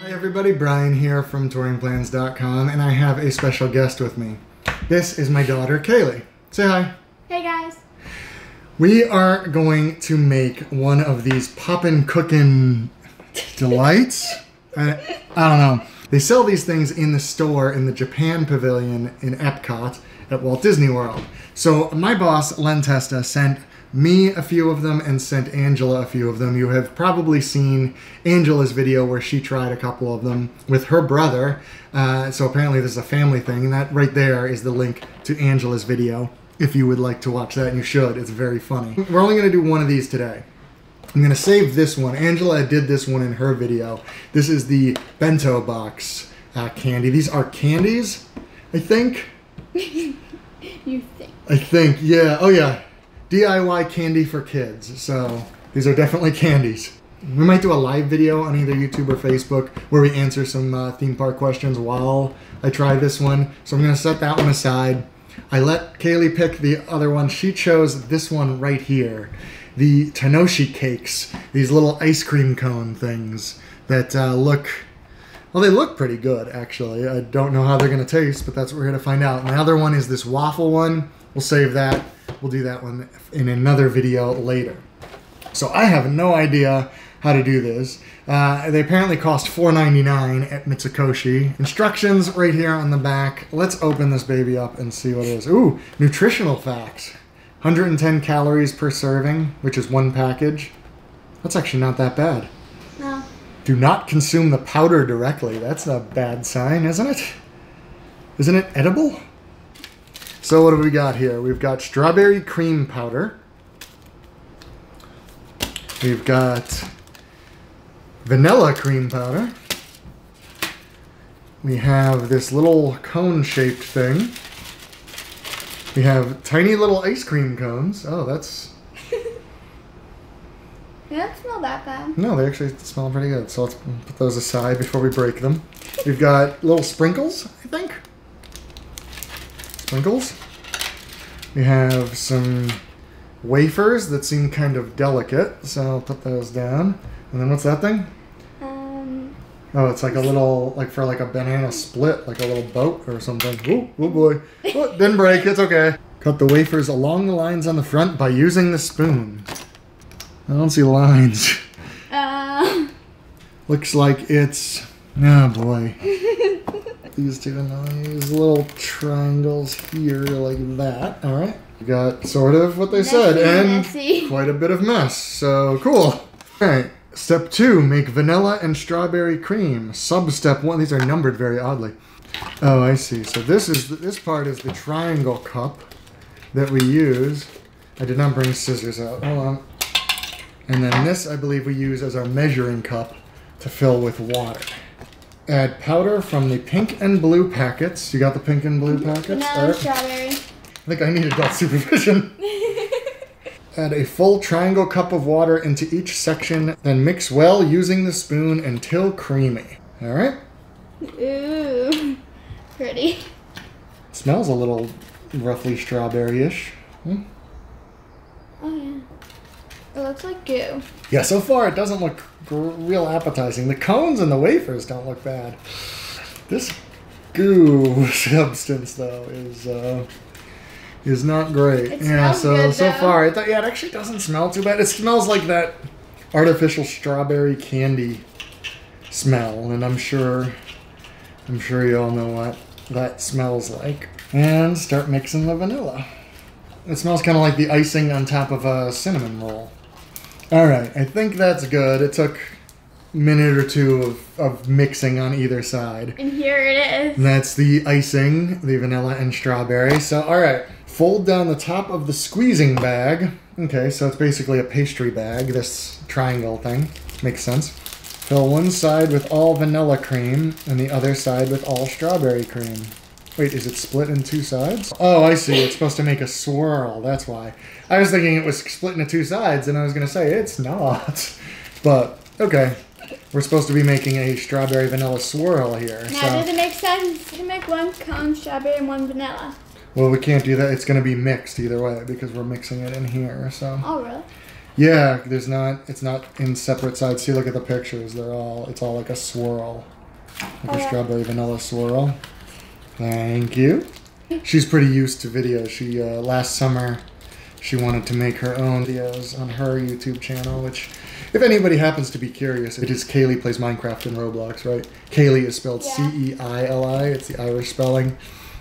Hi everybody, Brian here from touringplans.com, and I have a special guest with me. This is my daughter, Kaylee. Say hi. Hey guys. We are going to make one of these poppin' cookin' delights. I don't know. They sell these things in the store in the Japan pavilion in Epcot at Walt Disney World. So my boss, Len Testa, sent me a few of them and sent Angela a few of them. You have probably seen Angela's video where she tried a couple of them with her brother. So apparently this is a family thing, and that right there is the link to Angela's video if you would like to watch that, and you should. It's very funny. We're only going to do one of these today. I'm going to save this one. Angela did this one in her video. This is the bento box candy. These are candies, I think. You think? I think, yeah. Oh yeah. DIY candy for kids. So these are definitely candies. We might do a live video on either YouTube or Facebook where we answer some theme park questions while I try this one. So I'm going to set that one aside. I let Kaylee pick the other one. She chose this one right here. The Tanoshi cakes. These little ice cream cone things that look... Well, they look pretty good, actually. I don't know how they're going to taste, but that's what we're going to find out. And the other one is this waffle one. We'll save that. We'll do that one in another video later. So I have no idea how to do this. They apparently cost $4.99 at Mitsukoshi. Instructions right here on the back. Let's open this baby up and see what it is. Ooh, nutritional facts. 110 calories per serving, which is one package. That's actually not that bad. No. Do not consume the powder directly. That's a bad sign, isn't it? Isn't it edible? So what do we got here? We've got strawberry cream powder. We've got vanilla cream powder. We have this little cone-shaped thing. We have tiny little ice cream cones. Oh, that's... They don't smell that bad. No, they actually smell pretty good. So let's put those aside before we break them. We've got little sprinkles, I think. Sprinkles. We have some wafers that seem kind of delicate, so I'll put those down. And then what's that thing? Oh, it's like a little, like for like a banana split, like a little boat or something. Ooh, oh boy. Oh, didn't break, it's okay. Cut the wafers along the lines on the front by using the spoon. I don't see lines. Looks like it's, oh boy. These little triangles here like that. All right. You got sort of what they said and quite a bit of mess. So cool. All right. Step 2, make vanilla and strawberry cream. Sub-step 1, these are numbered very oddly. Oh, I see. So this part is the triangle cup that we use. I did not bring scissors out. Hold on. And then this, I believe, we use as our measuring cup to fill with water. Add powder from the pink and blue packets. You got the pink and blue packets? Vanilla, strawberry. I think I need adult supervision. Add a full triangle cup of water into each section, then mix well using the spoon until creamy. All right? Ooh, pretty. Smells a little roughly strawberry-ish. Hmm? Oh yeah. It looks like goo. Yeah, so far it doesn't look real appetizing. The cones and the wafers don't look bad. This goo substance, though, is not great. It Yeah, smells good, so though. far, it actually doesn't smell too bad. It smells like that artificial strawberry candy smell, and I'm sure you all know what that smells like. And start mixing the vanilla. It smells kind of like the icing on top of a cinnamon roll. All right, I think that's good. It took a minute or two of mixing on either side. And here it is. And that's the icing, the vanilla and strawberry. So, all right, fold down the top of the squeezing bag. Okay, so it's basically a pastry bag, this triangle thing. Makes sense. Fill one side with all vanilla cream and the other side with all strawberry cream. Wait, is it split in two sides? Oh, I see. It's supposed to make a swirl. That's why. I was thinking it was split into two sides, and I was going to say, it's not. But, okay. We're supposed to be making a strawberry vanilla swirl here. Now, does it make sense to make one cone strawberry and one vanilla? Well, we can't do that. It's going to be mixed either way because we're mixing it in here. So. Oh, really? Yeah, it's not in separate sides. See, look at the pictures. It's all like a swirl. Like a strawberry vanilla swirl. Thank you. She's pretty used to videos. She, last summer, she wanted to make her own videos on her YouTube channel, which, if anybody happens to be curious, it is Kaylee Plays Minecraft and Roblox, right? Kaylee is spelled C-E-I-L-I. It's the Irish spelling.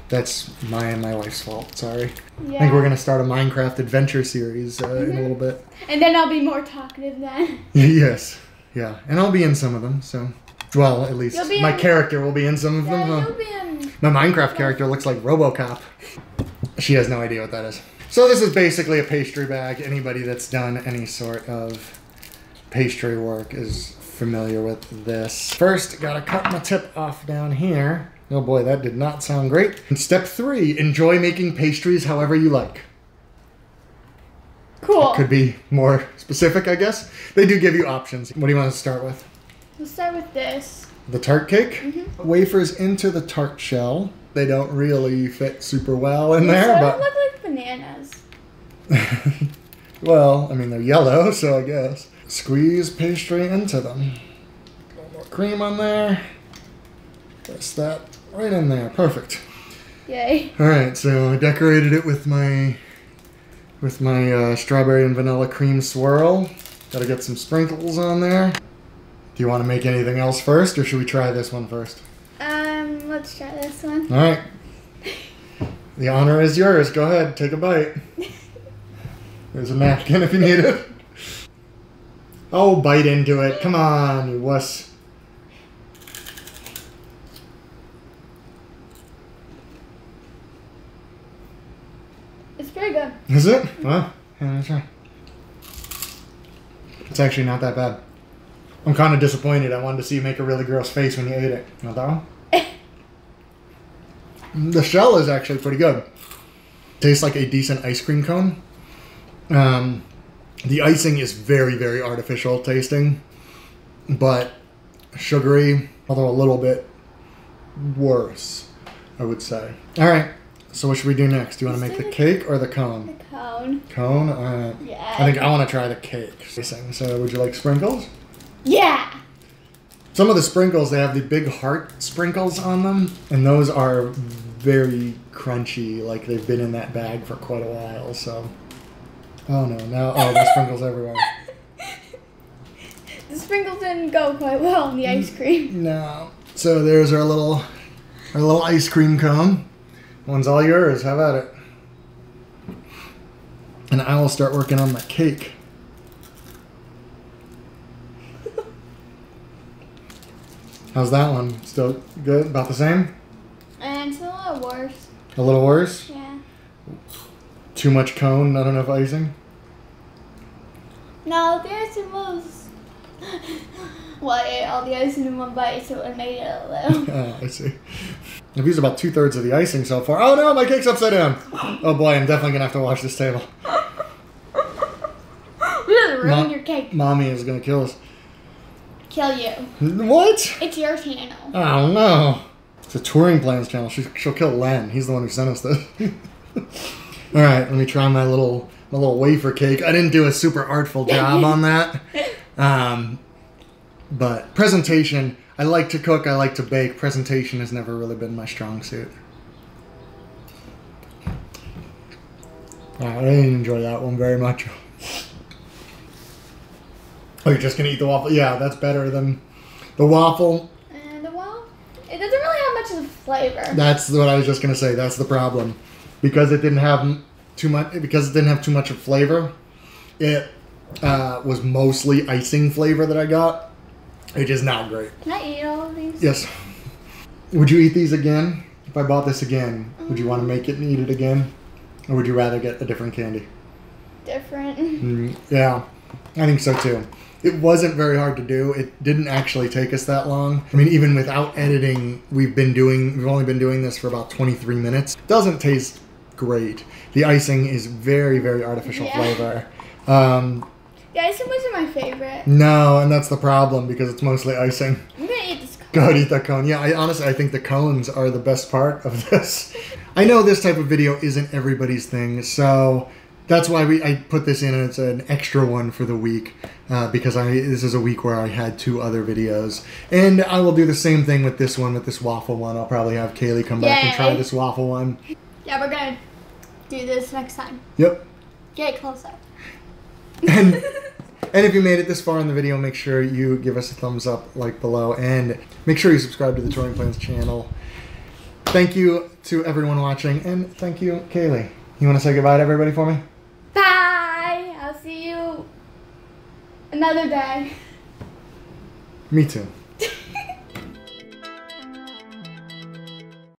That's my and my wife's fault. Sorry. Yeah. I think we're going to start a Minecraft adventure series in a little bit. And then I'll be more talkative then. Yes. Yeah. And I'll be in some of them, so... Well, at least my character will be in some of them. You'll be in... My Minecraft character looks like RoboCop. She has no idea what that is. So this is basically a pastry bag. Anybody that's done any sort of pastry work is familiar with this. First, gotta cut my tip off down here. Oh boy, that did not sound great. And step 3, enjoy making pastries however you like. Cool. It could be more specific, I guess. They do give you options. What do you want to start with? We'll start with this. The tart cake? Mm-hmm. Wafers into the tart shell. They don't really fit super well in there, They but... look like bananas. Well, I mean, they're yellow, so I guess. Squeeze pastry into them. A little more cream on there. Press that right in there. Perfect. Yay. Alright, so I decorated it with my strawberry and vanilla cream swirl. Gotta get some sprinkles on there. Do you want to make anything else first, or should we try this one first? Let's try this one. Alright. The honor is yours. Go ahead, take a bite. There's a napkin if you need it. Oh, bite into it. Come on, you wuss. It's pretty good. Is it? Well, yeah, let's try. It's actually not that bad. I'm kind of disappointed. I wanted to see you make a really gross face when you ate it. Not that one? The shell is actually pretty good. Tastes like a decent ice cream cone. The icing is very, very artificial tasting, but sugary, although a little bit worse, I would say. All right, so what should we do next? Do you want to make the cake or the cone? The cone. Cone? All right. Yeah. I think I want to try the cake. So would you like sprinkles? Yeah. Some of the sprinkles, they have the big heart sprinkles on them, and those are very crunchy, like they've been in that bag for quite a while, so... Oh no, now, oh, there's sprinkles everywhere. The sprinkles didn't go quite well on the ice cream. No. So there's our little ice cream cone. One's all yours, how about it? And I will start working on my cake. How's that one? Still good? About the same? And it's a little worse. A little worse? Yeah. Too much cone, not enough icing? No, the icing was... Well, I ate all the icing in one bite, so it made it a little. Oh, I see. I've used about 2/3 of the icing so far. Oh no, my cake's upside down! Oh boy, I'm definitely gonna have to wash this table. We didn't ruin your cake. Mommy is gonna kill us. Kill you. What? It's your channel. Oh no. It's a touring plans channel. She'll kill Len. He's the one who sent us this. All right, let me try my little wafer cake. I didn't do a super artful job on that. But presentation, I like to cook, I like to bake. Presentation has never really been my strong suit. I didn't enjoy that one very much. Oh, you're just gonna eat the waffle? Yeah, that's better than the waffle. And the waffle, it doesn't really have much of a flavor. That's what I was just gonna say. That's the problem, because it didn't have too much. Because it didn't have too much of flavor. It was mostly icing flavor that I got. Which is not great. Can I eat all of these? Yes. Would you eat these again? If I bought this again, would you want to make it and eat it again? Or would you rather get a different candy? Different. Yeah, I think so too. It wasn't very hard to do. It didn't actually take us that long. I mean, even without editing, we've only been doing this for about 23 minutes. Doesn't taste great. The icing is very, very artificial flavor. The icing wasn't my favorite. No, and that's the problem because it's mostly icing. I'm gonna eat this cone. Go ahead, eat that cone. Yeah, I think the cones are the best part of this. I know this type of video isn't everybody's thing, so That's why I put this in, and it's an extra one for the week because this is a week where I had 2 other videos. And I will do the same thing with this one, with this waffle one. I'll probably have Kaylee come back and try this waffle one. Yeah, we're going to do this next time. Yep. Get closer. And if you made it this far in the video, make sure you give us a thumbs up, like below, and make sure you subscribe to the Touring Plans channel. Thank you to everyone watching, and thank you, Kaylee. You want to say goodbye to everybody for me? Bye! I'll see you another day. Me too.